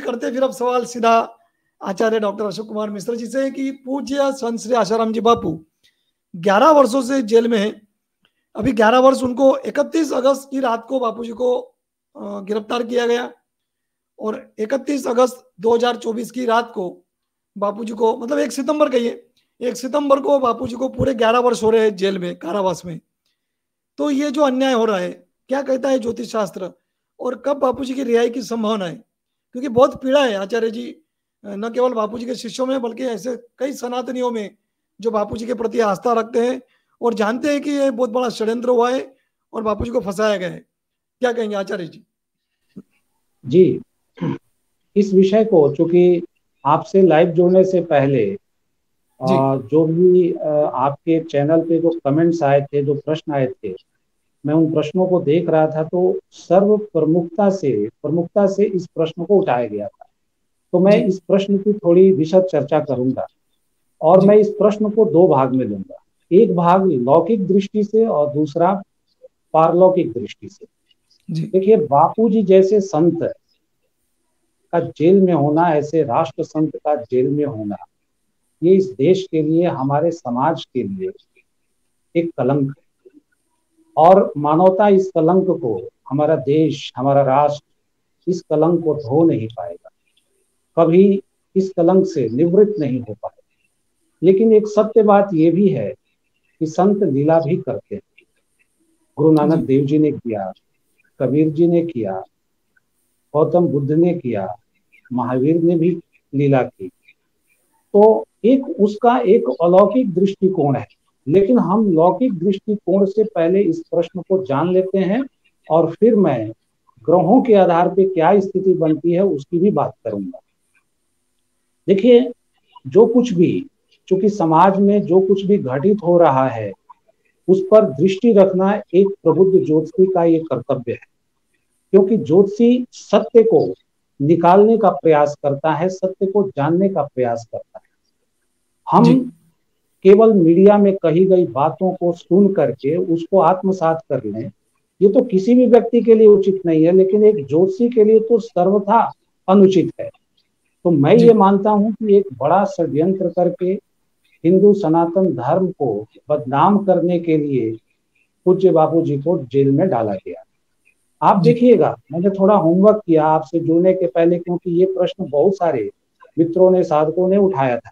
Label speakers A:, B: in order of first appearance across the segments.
A: करते फिर अब सवाल सीधा आचार्य डॉक्टर अशोक कुमार मिश्र जी से कि पूज्य संत श्री आशाराम जी बापू 11 वर्षों से जेल में है। अभी 11 वर्ष उनको 31 अगस्त की रात को बापू जी को गिरफ्तार किया गया और 31 अगस्त 2024 की रात को बापू जी को, मतलब 1 सितंबर कहिए, 1 सितंबर को बापू जी को पूरे 11 वर्ष हो रहे हैं जेल में, कारावास में। तो ये जो अन्याय हो रहा है, क्या कहता है ज्योतिष शास्त्र, और कब बापू जी की रिहाई की संभावना है? क्योंकि बहुत पीड़ा है आचार्य जी, न केवल बापू जी के शिष्यों में बल्कि ऐसे कई सनातनियों में जो बापू जी के प्रति आस्था रखते हैं और जानते हैं कि ये बहुत बड़ा षड्यंत्र हुआ है और बापू जी को फंसाया गया है। क्या कहेंगे आचार्य जी?
B: जी, इस विषय को चूंकि आपसे लाइव जुड़ने से पहले जो भी आपके चैनल पे जो कमेंट्स आए थे, जो प्रश्न आए थे, मैं उन प्रश्नों को देख रहा था तो सर्व प्रमुखता से इस प्रश्न को उठाया गया था। तो मैं इस प्रश्न की थोड़ी विशद चर्चा करूंगा और मैं इस प्रश्न को 2 भाग में लूंगा। एक भाग लौकिक दृष्टि से और दूसरा पारलौकिक दृष्टि से। देखिए, बापू जी जैसे संत का जेल में होना, ऐसे राष्ट्र संत का जेल में होना, ये इस देश के लिए, हमारे समाज के लिए एक कलंक है और मानवता इस कलंक को, हमारा देश, हमारा राष्ट्र इस कलंक को धो नहीं पाएगा, कभी इस कलंक से निवृत्त नहीं हो पाएगा। लेकिन एक सत्य बात यह भी है कि संत लीला भी करते हैं। गुरु नानक देव जी ने किया, कबीर जी ने किया, गौतम बुद्ध ने किया, महावीर ने भी लीला की। तो एक उसका एक अलौकिक दृष्टिकोण है, लेकिन हम लौकिक दृष्टिकोण से पहले इस प्रश्न को जान लेते हैं और फिर मैं ग्रहों के आधार पे क्या स्थिति बनती है उसकी भी बात करूंगा। देखिए, जो कुछ भी, चूंकि समाज में जो कुछ भी घटित हो रहा है उस पर दृष्टि रखना एक प्रबुद्ध ज्योतिषी का ये कर्तव्य है, क्योंकि ज्योतिषी सत्य को निकालने का प्रयास करता है, सत्य को जानने का प्रयास करता है। हम केवल मीडिया में कही गई बातों को सुन करके उसको आत्मसात कर लें, ये तो किसी भी व्यक्ति के लिए उचित नहीं है, लेकिन एक ज्योतिषी के लिए तो सर्वथा अनुचित है। तो मैं ये मानता हूं कि एक बड़ा षड्यंत्र करके हिंदू सनातन धर्म को बदनाम करने के लिए पूज्य बापू जी को जेल में डाला गया। आप देखिएगा, मैंने थोड़ा होमवर्क किया आपसे जुड़ने के पहले, क्योंकि ये प्रश्न बहुत सारे मित्रों ने, साधकों ने उठाया था।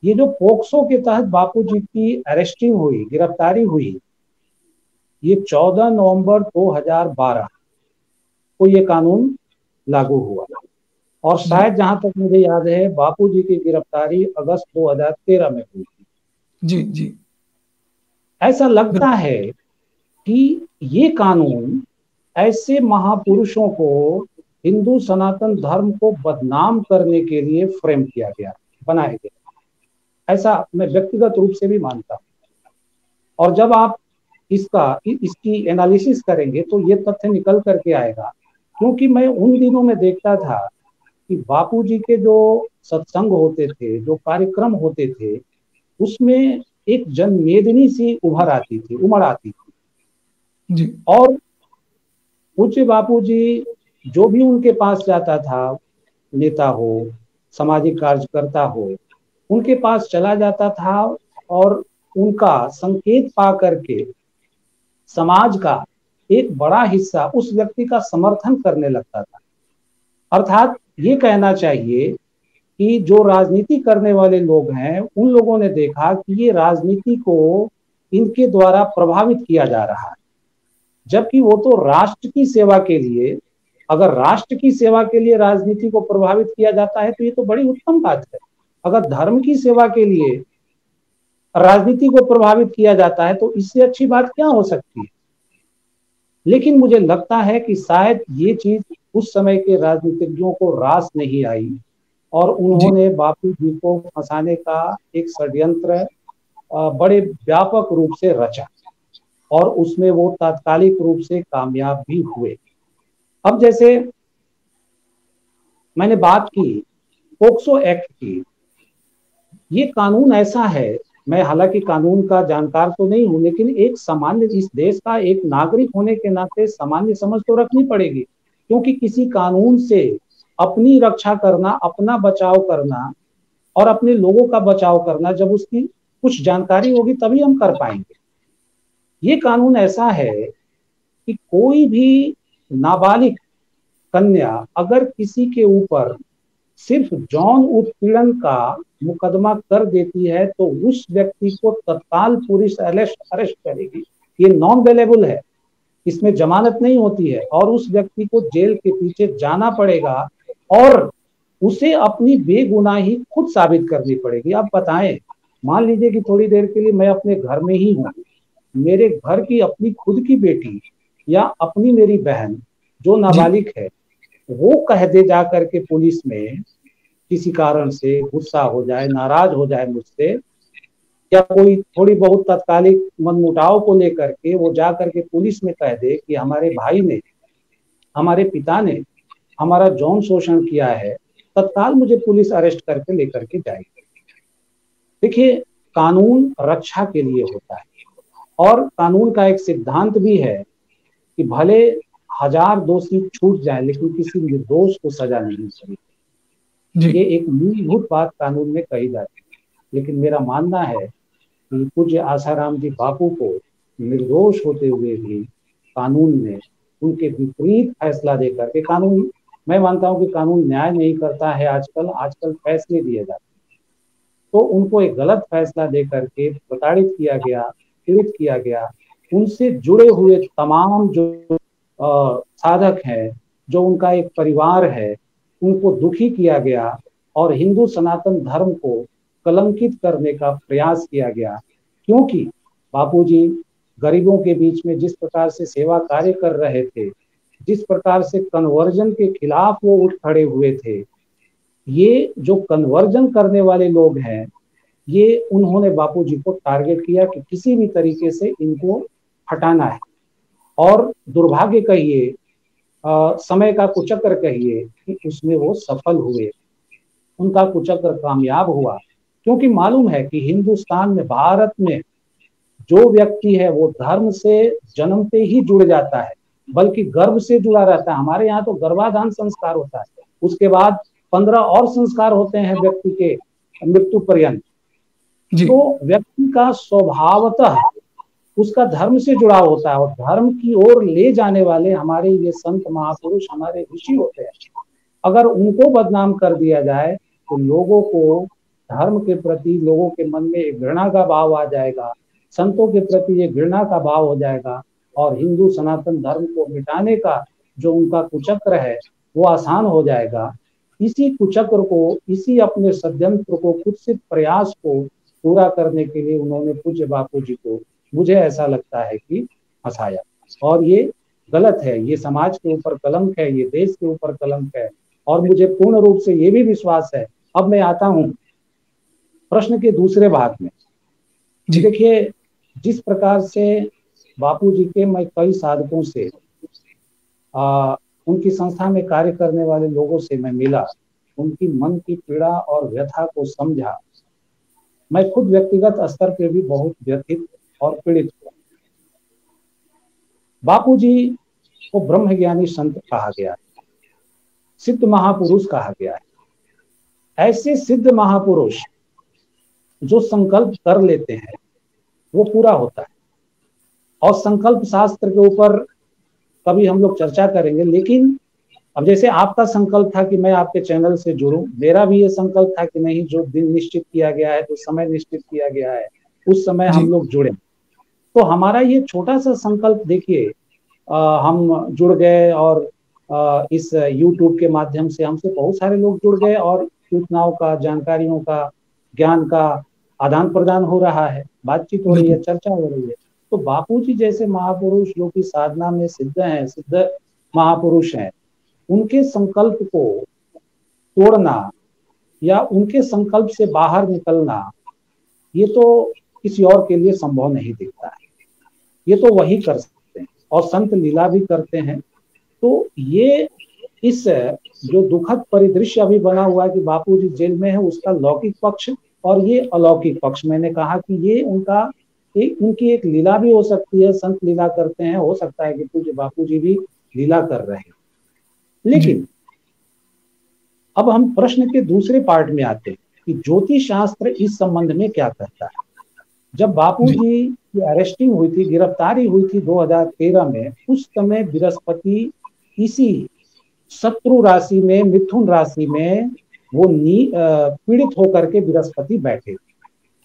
B: ये जो पोक्सो के तहत बापू जी की अरेस्टिंग हुई, गिरफ्तारी हुई, ये 14 नवंबर 2012 को ये कानून लागू हुआ और शायद जहां तक मुझे याद है बापू जी की गिरफ्तारी अगस्त 2013 में हुई थी।
A: जी।
B: ऐसा लगता है कि ये कानून ऐसे महापुरुषों को, हिंदू सनातन धर्म को बदनाम करने के लिए फ्रेम किया गया, बनाया गया, ऐसा मैं व्यक्तिगत रूप से भी मानता हूं। और जब आप इसकी एनालिसिस करेंगे तो ये तथ्य निकल करके आएगा, क्योंकि मैं उन दिनों में देखता था कि बापू जी के जो सत्संग होते थे, जो कार्यक्रम होते थे, उसमें एक जनमेदनी सी उमड़ आती थी। और पूज्य बापू जी जो भी उनके पास जाता था, नेता हो, सामाजिक कार्यकर्ता हो, उनके पास चला जाता था और उनका संकेत पा करके समाज का एक बड़ा हिस्सा उस व्यक्ति का समर्थन करने लगता था। अर्थात ये कहना चाहिए कि जो राजनीति करने वाले लोग हैं, उन लोगों ने देखा कि ये राजनीति को इनके द्वारा प्रभावित किया जा रहा है, जबकि वो तो राष्ट्र की सेवा के लिए, अगर राष्ट्र की सेवा के लिए राजनीति को प्रभावित किया जाता है तो ये तो बड़ी उत्तम बात है। अगर धर्म की सेवा के लिए राजनीति को प्रभावित किया जाता है तो इससे अच्छी बात क्या हो सकती है। लेकिन मुझे लगता है कि शायद ये चीज उस समय के राजनीतिज्ञों को रास नहीं आई और उन्होंने बापू जी को फंसाने का एक षड्यंत्र बड़े व्यापक रूप से रचा और उसमें वो तात्कालिक रूप से कामयाब भी हुए। अब जैसे मैंने बात की पोक्सो एक्ट की, ये कानून ऐसा है, मैं हालांकि कानून का जानकार तो नहीं हूं, लेकिन एक सामान्य, इस देश का एक नागरिक होने के नाते सामान्य समझ तो रखनी पड़ेगी, क्योंकि किसी कानून से अपनी रक्षा करना, अपना बचाव करना और अपने लोगों का बचाव करना, जब उसकी कुछ जानकारी होगी तभी हम कर पाएंगे। ये कानून ऐसा है कि कोई भी नाबालिग कन्या अगर किसी के ऊपर सिर्फ यौन उत्पीड़न का मुकदमा कर देती है तो उस व्यक्ति को तत्काल पुलिस अरेस्ट करेगी। ये नॉन बेलेबल है, इसमें जमानत नहीं होती है और उस व्यक्ति को जेल के पीछे जाना पड़ेगा और उसे अपनी बेगुनाही खुद साबित करनी पड़ेगी। आप बताएं, मान लीजिए कि थोड़ी देर के लिए मैं अपने घर में ही हूँ, मेरे घर की अपनी खुद की बेटी या अपनी मेरी बहन जो नाबालिग है वो कह दे जा करके पुलिस में, किसी कारण से गुस्सा हो जाए, नाराज हो जाए मुझसे, या कोई थोड़ी बहुत तत्कालिक मनमुटाव को लेकर के वो जा करके पुलिस में कह दे कि हमारे भाई ने, हमारे पिता ने हमारा यौन शोषण किया है, तत्काल मुझे पुलिस अरेस्ट करके लेकर के जाएगी। देखिए, कानून रक्षा के लिए होता है और कानून का एक सिद्धांत भी है कि भले 1000 दोषी छूट जाए लेकिन किसी निर्दोष को सजा नहीं मिलेगी। ये एक मूलभूत बात कानून में कही जाती है। लेकिन मेरा मानना है कि पूज्य आसाराम जी बापू को निर्दोष होते हुए भी कानून ने उनके विपरीत फैसला देकर के, कानून, मैं मानता हूं कि कानून न्याय नहीं करता है, आजकल फैसले दिए जाते हैं, तो उनको एक गलत फैसला देकर के प्रताड़ित किया गया, पीड़ित किया गया। उनसे जुड़े हुए तमाम जो साधक हैं, जो उनका एक परिवार है, उनको दुखी किया गया और हिंदू सनातन धर्म को कलंकित करने का प्रयास किया गया। क्योंकि बापूजी गरीबों के बीच में जिस प्रकार से सेवा कार्य कर रहे थे, जिस प्रकार से कन्वर्जन के खिलाफ वो उठ खड़े हुए थे, ये जो कन्वर्जन करने वाले लोग हैं, ये उन्होंने बापूजी को टारगेट किया कि किसी भी तरीके से इनको हटाना है। और दुर्भाग्य कहिए, समय का कुचक्र कहिए कि उसमें वो सफल हुए, उनका कुचक्र कामयाब हुआ। क्योंकि मालूम है कि हिंदुस्तान में, भारत में जो व्यक्ति है वो धर्म से जन्मते ही जुड़ जाता है, बल्कि गर्भ से जुड़ा रहता है। हमारे यहाँ तो गर्भाधान संस्कार होता है, उसके बाद 15 और संस्कार होते हैं व्यक्ति के मृत्यु पर्यंत। तो व्यक्ति का स्वभावतः उसका धर्म से जुड़ाव होता है और धर्म की ओर ले जाने वाले हमारे ये संत महापुरुष, हमारे ऋषि होते हैं। अगर उनको बदनाम कर दिया जाए तो लोगों को धर्म के प्रति, लोगों के मन में एक घृणा का भाव आ जाएगा, संतों के प्रति एक घृणा का भाव हो जाएगा और हिंदू सनातन धर्म को मिटाने का जो उनका कुचक्र है वो आसान हो जाएगा। इसी कुचक्र को, इसी अपने षड्यंत्र को, कुत्सित प्रयास को पूरा करने के लिए उन्होंने पूज्य बापू जी को, मुझे ऐसा लगता है कि फंसाया। और ये गलत है, ये समाज के ऊपर कलंक है, ये देश के ऊपर कलंक है। और मुझे पूर्ण रूप से ये भी विश्वास है। अब मैं आता हूं प्रश्न के दूसरे भाग में। देखिए, जिस प्रकार से बापूजी के मैं कई साधकों से, उनकी संस्था में कार्य करने वाले लोगों से मैं मिला, उनकी मन की पीड़ा और व्यथा को समझा, मैं खुद व्यक्तिगत स्तर पे भी बहुत व्यथित और पीड़ित हुआ। बापूजी को ब्रह्मज्ञानी संत कहा गया है, सिद्ध महापुरुष कहा गया है। ऐसे सिद्ध महापुरुष जो संकल्प कर लेते हैं वो पूरा होता है। और संकल्प शास्त्र के ऊपर कभी हम लोग चर्चा करेंगे। लेकिन अब जैसे आपका संकल्प था कि मैं आपके चैनल से जुड़ूं, मेरा भी ये संकल्प था कि नहीं, जो दिन निश्चित किया गया है, जो समय निश्चित किया गया है, उस समय हम लोग जुड़े। तो हमारा ये छोटा सा संकल्प देखिए, हम जुड़ गए और इस YouTube के माध्यम से हमसे बहुत सारे लोग जुड़ गए और सूचनाओं का, जानकारियों का, ज्ञान का आदान प्रदान हो रहा है, बातचीत हो रही है, चर्चा हो रही है। तो बापूजी जैसे महापुरुष जो कि साधना में सिद्ध हैं, सिद्ध महापुरुष हैं, उनके संकल्प को तोड़ना या उनके संकल्प से बाहर निकलना, ये तो किसी और के लिए संभव नहीं दिखता है। ये तो वही कर सकते हैं और संत लीला भी करते हैं। तो ये इस जो दुखद परिदृश्य अभी बना हुआ है कि बापूजी जेल में है, उसका लौकिक पक्ष और ये अलौकिक पक्ष, मैंने कहा कि ये उनकी एक लीला भी हो सकती है। संत लीला करते हैं, हो सकता है कि पूज्य बापूजी भी लीला कर रहे हैं। लेकिन अब हम प्रश्न के दूसरे पार्ट में आते हैं कि ज्योतिष शास्त्र इस संबंध में क्या कहता है। जब बापूजी की अरेस्टिंग हुई थी, गिरफ्तारी हुई थी 2013 में, उस समय बृहस्पति इसी शत्रु राशि में, मिथुन राशि में वो पीड़ित होकर के बृहस्पति बैठे।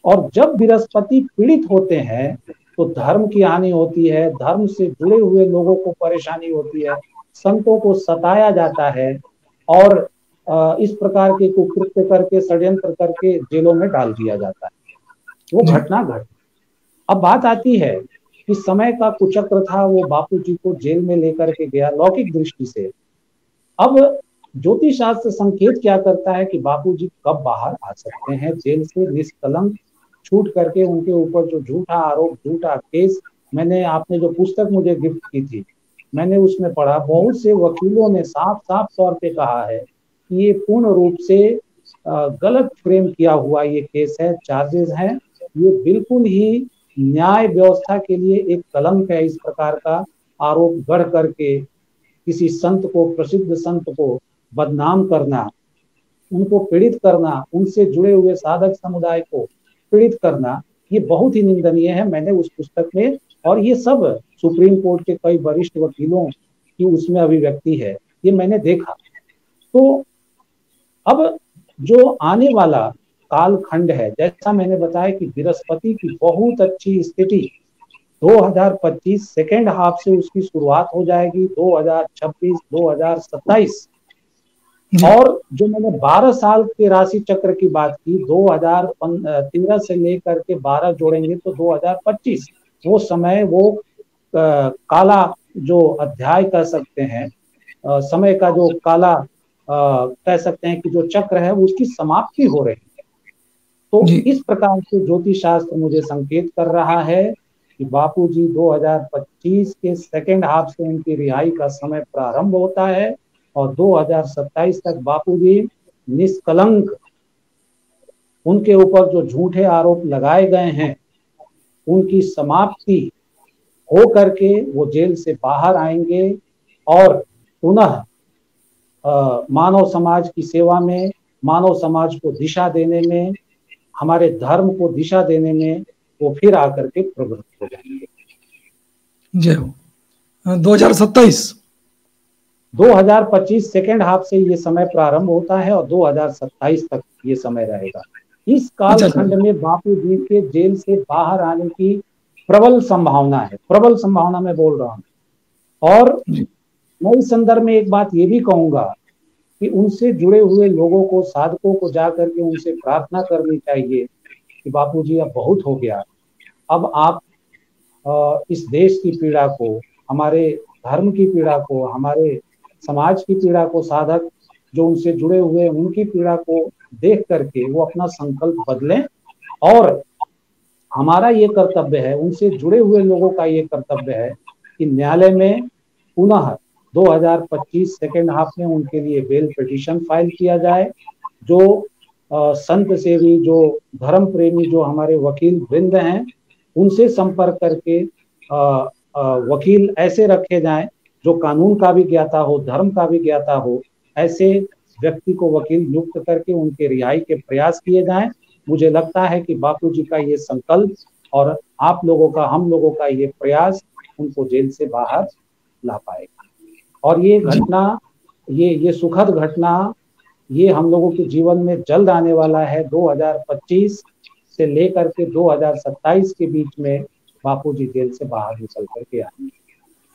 B: और जब बृहस्पति पीड़ित होते हैं तो धर्म की हानि होती है, धर्म से जुड़े हुए लोगों को परेशानी होती है, संतों को सताया जाता है और इस प्रकार के कुकृत्य करके, षड्यंत्र करके जेलों में डाल दिया जाता है। वो घटना घट। अब बात आती है कि समय का कुचक्र था, वो बापूजी को जेल में लेकर के गया लौकिक दृष्टि से। अब ज्योतिष शास्त्र संकेत क्या करता है कि बापूजी कब बाहर आ सकते हैं जेल से निष्कलंक छूट करके। उनके ऊपर जो झूठा आरोप, झूठा केस, मैंने, आपने जो पुस्तक मुझे गिफ्ट की थी, मैंने उसमें पढ़ा, बहुत से वकीलों ने साफ साफ तौर पे कहा है कि ये पूर्ण रूप से गलत फ्रेम किया हुआ ये केस है, चार्जेस हैं। ये बिल्कुल ही न्याय व्यवस्था के लिए एक कलंक है। इस प्रकार का आरोप गढ़ करके किसी संत को, प्रसिद्ध संत को बदनाम करना, उनको पीड़ित करना, उनसे जुड़े हुए साधक समुदाय को पीड़ित करना, ये बहुत ही निंदनीय है। मैंने उस पुस्तक में, और ये सब सुप्रीम कोर्ट के कई वरिष्ठ वकीलों की उसमें अभिव्यक्ति है, ये मैंने देखा। तो अब जो आने वाला कालखंड है, जैसा मैंने बताया कि बृहस्पति की बहुत अच्छी स्थिति 2025 सेकेंड हाफ से उसकी शुरुआत हो जाएगी, 2026, 2027। और जो मैंने 12 साल के राशि चक्र की बात की, 2013 से लेकर के 12 जोड़ेंगे तो 2025, वो समय, वो काला जो अध्याय कह सकते हैं, समय का जो काला कह सकते हैं कि जो चक्र है उसकी समाप्ति हो रही है। तो इस प्रकार से ज्योतिष शास्त्र मुझे संकेत कर रहा है कि बापूजी 2025 के सेकेंड हाफ से उनकी रिहाई का समय प्रारंभ होता है और 2027 तक बापूजी निष्कलंक, उनके ऊपर जो झूठे आरोप लगाए गए हैं उनकी समाप्ति हो करके वो जेल से बाहर आएंगे और पुनः मानव समाज की सेवा में, मानव समाज को दिशा देने में, हमारे धर्म को दिशा देने में वो फिर आकर के प्रवृत्त हो जाएंगे।
A: जय हो। 2025
B: सेकेंड हाफ से ये समय प्रारंभ होता है और 2027 तक ये समय रहेगा। इस कालखंड में बापू जी के जेल से बाहर आने की प्रबल संभावना है, प्रबल संभावना मैं बोल रहा हूँ। और मैं इस संदर्भ में एक बात ये भी कहूंगा कि उनसे जुड़े हुए लोगों को, साधकों को जाकर के उनसे प्रार्थना करनी चाहिए कि बापूजी अब बहुत हो गया, अब आप इस देश की पीड़ा को, हमारे धर्म की पीड़ा को, हमारे समाज की पीड़ा को, साधक जो उनसे जुड़े हुए उनकी पीड़ा को देख करके वो अपना संकल्प बदलें। और हमारा ये कर्तव्य है, उनसे जुड़े हुए लोगों का ये कर्तव्य है कि न्यायालय में पुनः 2025 सेकेंड हाफ में उनके लिए बेल पिटीशन फाइल किया जाए। जो संत सेवी, जो धर्म प्रेमी, जो हमारे वकील वृंद हैं, उनसे संपर्क करके वकील ऐसे रखे जाएं जो कानून का भी ज्ञाता हो, धर्म का भी ज्ञाता हो। ऐसे व्यक्ति को वकील नियुक्त करके उनके रिहाई के प्रयास किए जाएं। मुझे लगता है कि बापूजी का ये संकल्प और आप लोगों का, हम लोगों का ये प्रयास उनको जेल से बाहर ला पाएगा। और ये घटना, ये सुखद घटना, ये हम लोगों के जीवन में जल्द आने वाला है। 2025 से लेकर के 2027 के बीच में बापूजी जेल से बाहर निकल करके आएंगे।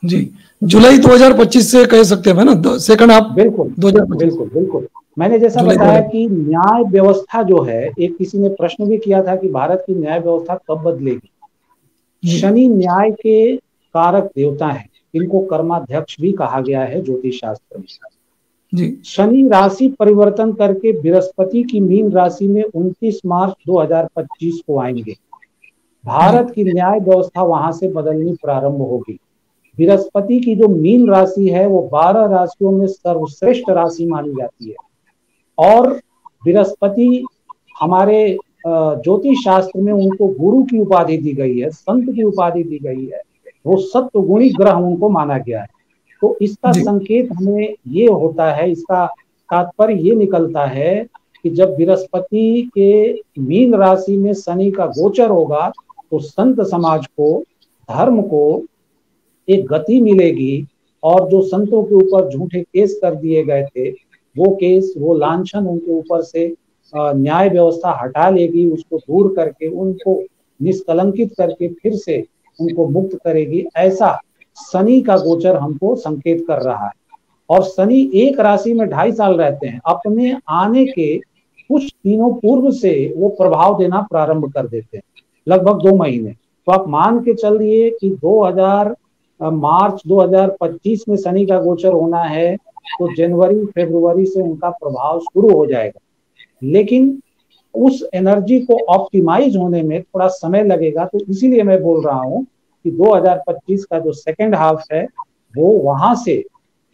A: जी, जुलाई 2025 से कह सकते हैं ना, सेकंड हाफ।
B: बिल्कुल बिल्कुल। मैंने जैसा बताया कि न्याय व्यवस्था जो है, एक किसी ने प्रश्न भी किया था कि भारत की न्याय व्यवस्था कब बदलेगी। शनि न्याय के कारक देवता है, इनको कर्माध्यक्ष भी कहा गया है ज्योतिष शास्त्र में। शनि राशि परिवर्तन करके बृहस्पति की मीन राशि में 29 मार्च 2025 को आएंगे। भारत की न्याय व्यवस्था वहां से बदलनी प्रारंभ होगी। बृहस्पति की जो मीन राशि है वो 12 राशियों में सर्वश्रेष्ठ राशि मानी जाती है। और बृहस्पति हमारे ज्योतिष शास्त्र में उनको गुरु की उपाधि दी गई है, संत की उपाधि दी गई है, वो सत्वगुणी ग्रह उनको माना गया है। तो इसका संकेत हमें ये होता है, इसका तात्पर्य ये निकलता है कि जब बृहस्पति के मीन राशि में शनि का गोचर होगा तो संत समाज को, धर्म को एक गति मिलेगी, और जो संतों के ऊपर झूठे केस कर दिए गए थे वो केस, वो लांछन उनके ऊपर से न्याय व्यवस्था हटा लेगी, उसको दूर करके उनको निष्कलंकित करके फिर से उनको मुक्त करेगी। ऐसा शनि का गोचर हमको संकेत कर रहा है। और शनि एक राशि में 2.5 साल रहते हैं, अपने आने के कुछ दिनों पूर्व से वो प्रभाव देना प्रारंभ कर देते हैं, लगभग 2 महीने। तो आप मान के चलिए कि मार्च 2025 में शनि का गोचर होना है, तो जनवरी फरवरी से उनका प्रभाव शुरू हो जाएगा। लेकिन उस एनर्जी को ऑप्टिमाइज होने में थोड़ा समय लगेगा। तो इसीलिए मैं बोल रहा हूं कि 2025 का जो सेकेंड हाफ है वो वहां से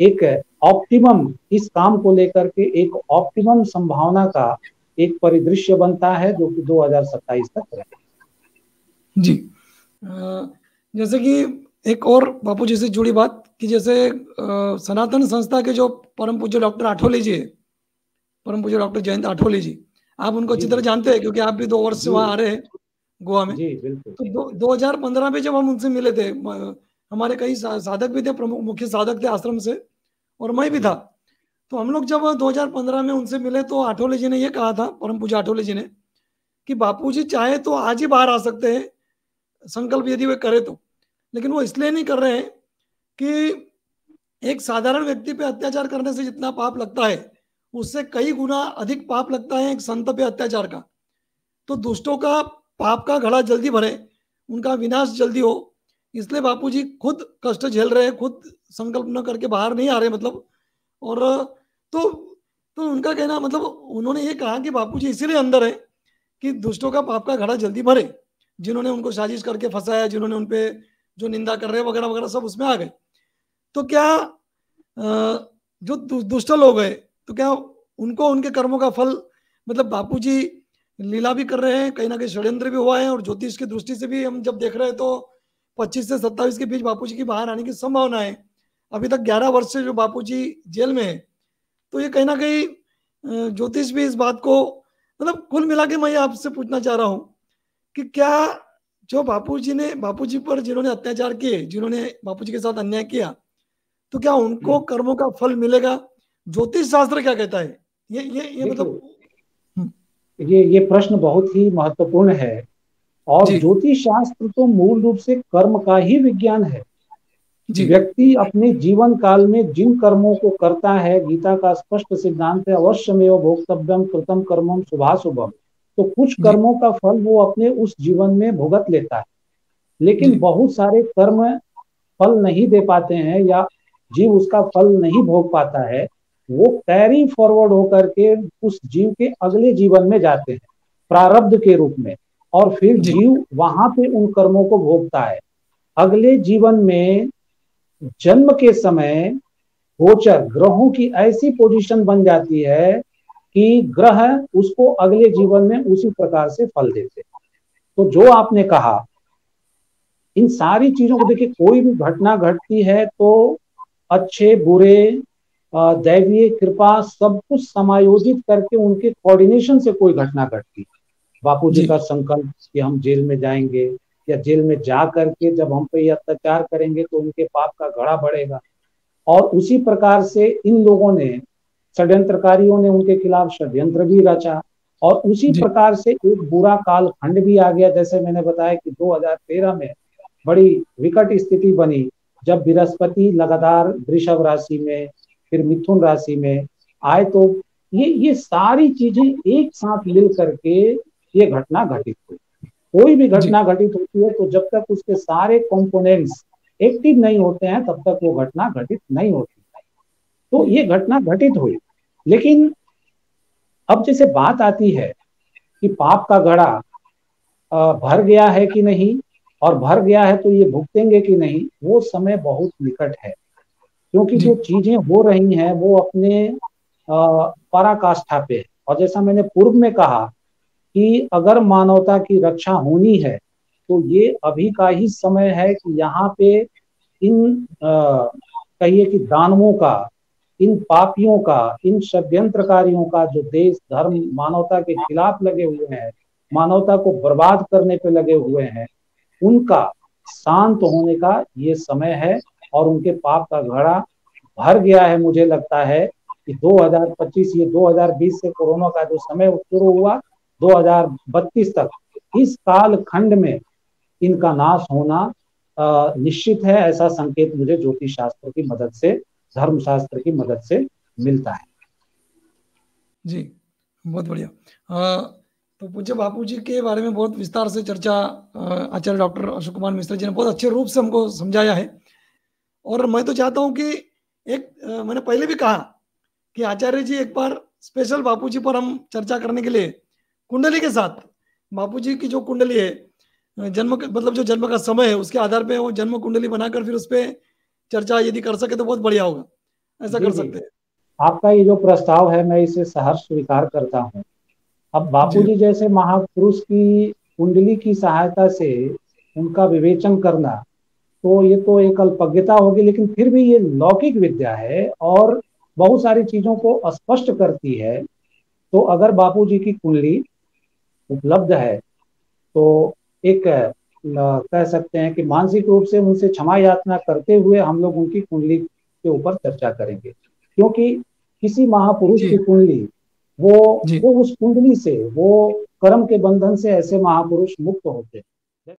B: एक ऑप्टिमम, इस काम को लेकर के एक ऑप्टिमम संभावना का एक परिदृश्य बनता है जो कि 2027 तक रहेगा।
A: जी, जैसे कि एक और बापू जी से जुड़ी बात कि जैसे सनातन संस्था के जो परम पूज्य डॉक्टर आठवले जी है, परम पूज्य डॉक्टर जयंत आठवले जी, आप उनको अच्छी तरह जानते हैं क्योंकि आप भी 2 वर्ष से वहाँ आ रहे हैं गोवा में।
B: जी बिल्कुल।
A: तो 2015 में जब हम उनसे मिले थे, हमारे कई साधक भी थे, प्रमुख मुख्य साधक थे आश्रम से, और मैं भी था। तो हम लोग जब 2015 में उनसे मिले तो आठवले जी ने ये कहा था, परम पूज्य आठवले जी ने, कि बापू जी चाहे तो आज ही बाहर आ सकते हैं, संकल्प यदि वे करे तो, लेकिन वो इसलिए नहीं कर रहे हैं कि एक साधारण व्यक्ति पे अत्याचार करने से जितना पाप लगता है उससे कई गुना अधिक पाप लगता है एक संत पे अत्याचार का। तो दुष्टों का पाप का घड़ा जल्दी भरे, उनका विनाश जल्दी हो, इसलिए बापूजी खुद कष्ट झेल रहे हैं, खुद संकल्प न करके बाहर नहीं आ रहे, मतलब। और तो उनका कहना, मतलब उन्होंने ये कहा कि बापूजी इसीलिए अंदर है कि दुष्टों का पाप का घड़ा जल्दी भरे, जिन्होंने उनको साजिश करके फंसाया, जिन्होंने उनपे जो निंदा कर रहे हैं वगैरह वगैरह सब उसमें आ गए। तो क्या जो दुष्ट लोग हैं, तो क्या उनको उनके कर्मों का फल, मतलब बापूजी लीला भी कर रहे हैं, कहीं ना कहीं षड्यंत्र भी हुआ है, और ज्योतिष की दृष्टि से भी हम जब देख रहे हैं तो 25 से 27 के बीच बापूजी की बाहर आने की संभावना है। अभी तक 11 वर्ष से जो बापूजी जेल में है, तो ये कहीं ना कहीं ज्योतिष भी इस बात को, मतलब कुल मिला के मैं आपसे पूछना चाह रहा हूँ कि क्या जो बापूजी पर जिन्होंने अत्याचार किए, जिन्होंने बापूजी के साथ अन्याय किया, तो क्या उनको कर्मों का फल मिलेगा? ज्योतिष शास्त्र क्या कहता है? ये मतलब
B: ये प्रश्न बहुत ही महत्वपूर्ण है। और ज्योतिष शास्त्र तो मूल रूप से कर्म का ही विज्ञान है। व्यक्ति अपने जीवन काल में जिन कर्मों को करता है, गीता का स्पष्ट सिद्धांत है, अवश्यमेव भोक्तव्यम कृतम कर्मम शुभाशुभम। तो कुछ कर्मों का फल वो अपने उस जीवन में भुगत लेता है, लेकिन बहुत सारे कर्म फल नहीं दे पाते हैं या जीव उसका फल नहीं भोग पाता है। वो कैरी फॉरवर्ड होकर के उस जीव के अगले जीवन में जाते हैं प्रारब्ध के रूप में, और फिर जीव वहां पे उन कर्मों को भोगता है। अगले जीवन में जन्म के समय गोचर ग्रहों की ऐसी पोजीशन बन जाती है कि ग्रह उसको अगले जीवन में उसी प्रकार से फल देते हैं। तो जो आपने कहा, इन सारी चीजों को देखिए, कोई भी घटना घटती है तो अच्छे बुरे दैवीय कृपा सब कुछ समायोजित करके उनके कोऑर्डिनेशन से कोई घटना घटती है। बापूजी का संकल्प कि हम जेल में जाएंगे, या जेल में जा करके जब हम पे अत्याचार करेंगे तो उनके पाप का घड़ा बढ़ेगा, और उसी प्रकार से इन लोगों ने, षड्यंत्रकारियों ने उनके खिलाफ षड्यंत्र भी रचा, और उसी प्रकार से एक बुरा काल खंड भी आ गया। जैसे मैंने बताया कि 2013 में बड़ी विकट स्थिति बनी, जब बृहस्पति लगातार वृषभ राशि में फिर मिथुन राशि में आए, तो ये सारी चीजें एक साथ मिल करके ये घटना घटित हुई। कोई भी घटना घटित होती है तो जब तक उसके सारे कंपोनेंट्स एक्टिव नहीं होते हैं तब तक वो घटना घटित नहीं होती। तो ये घटना घटित हुई, लेकिन अब जैसे बात आती है कि पाप का घड़ा भर गया है कि नहीं, और भर गया है तो ये भुगतेंगे कि नहीं, वो समय बहुत निकट है। क्योंकि जो चीजें हो रही हैं वो अपने पराकाष्ठा पे है। और जैसा मैंने पूर्व में कहा कि अगर मानवता की रक्षा होनी है तो ये अभी का ही समय है कि यहाँ पे इन कहिए कि दानवों का इन पापियों का, इन षड्यंत्रकारियों का, जो देश धर्म मानवता के खिलाफ लगे हुए हैं, मानवता को बर्बाद करने पे लगे हुए हैं, उनका शांत होने का ये समय है। और उनके पाप का घड़ा भर गया है। मुझे लगता है कि 2025, ये 2020 से कोरोना का जो समय शुरू हुआ 2032 तक, इस काल खंड में इनका नाश होना निश्चित है। ऐसा संकेत मुझे ज्योतिष शास्त्र की मदद से, धर्म शास्त्र की मदद से मिलता है।
A: जी, बहुत बढ़िया। तो पूज्य बापू जी के बारे में बहुत विस्तार से चर्चा आचार्य डॉक्टर अशोक कुमार मिश्र जी ने बहुत अच्छे रूप से हमको समझाया है। और मैं तो चाहता हूं कि मैंने पहले भी कहा कि आचार्य जी एक बार स्पेशल बापू जी पर हम चर्चा करने के लिए कुंडली के साथ, बापू जी की जो कुंडली है जन्म मतलब जो जन्म का समय है उसके आधार पे वो जन्म कुंडली बनाकर फिर उस पर चर्चा यदि कर सके तो बहुत बढ़िया होगा। ऐसा
B: जी
A: कर
B: जी,
A: सकते हैं।
B: आपका ये जो प्रस्ताव है मैं इसे सहर्ष स्वीकार करता हूँ। अब
A: जी
B: बापूजी जैसे महापुरुष की कुंडली की सहायता से उनका विवेचन करना, तो ये तो एक अल्पज्ञता होगी, लेकिन फिर भी ये लौकिक विद्या है और बहुत सारी चीजों को स्पष्ट करती है। तो अगर बापूजी की कुंडली उपलब्ध है तो एक कह सकते हैं कि मानसिक रूप से उनसे क्षमा याचना करते हुए हम लोग उनकी कुंडली के ऊपर चर्चा करेंगे। क्योंकि किसी महापुरुष
A: जी
B: की कुंडली, वो
A: जी
B: वो उस कुंडली से, वो कर्म के बंधन से ऐसे महापुरुष मुक्त होते हैं।